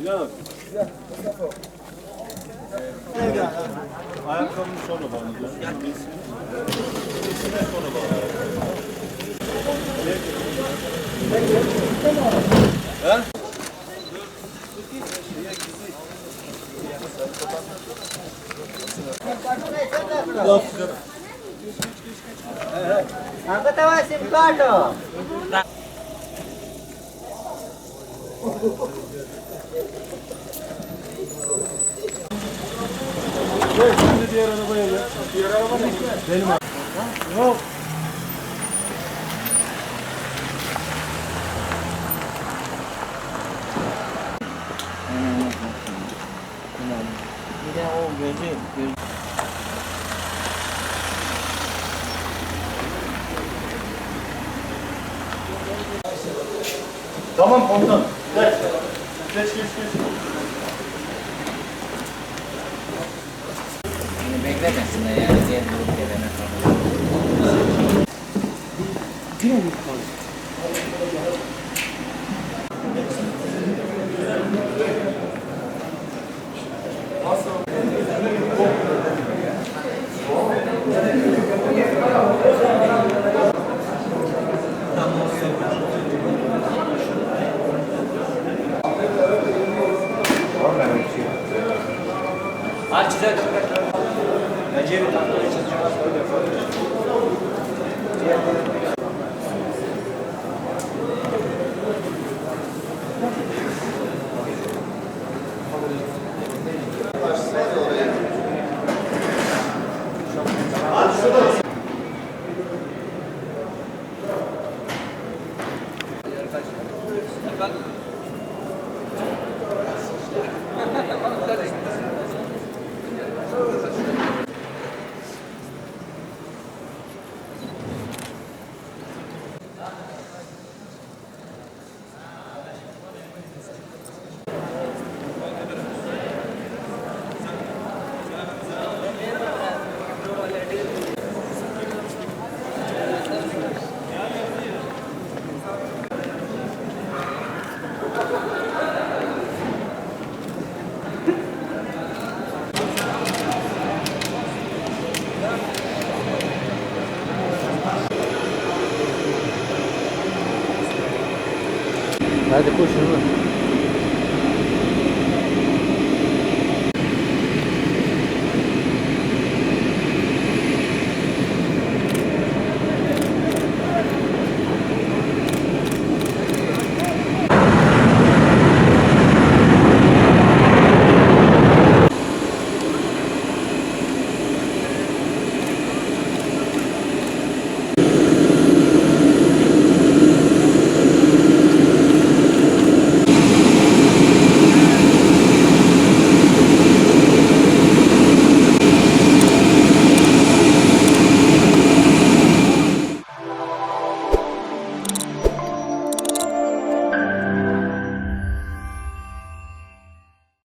Yok. Ayakkabının sonra bağlayacağız. İsmine sonra bağlayacağız. Ha? Angkat awas SIM card dong. Şimdi diğer arabaya gel. Diğer araba ne? Benim arabam. Yok. Bir de o gözü. Tamam komutan. Geç. Geç. Ini beklemesin ya diğer grup gelene kadar. Aç çizer. Neceri tahtayı çizeceğiz. Öyle yapalım. Hadi koşun.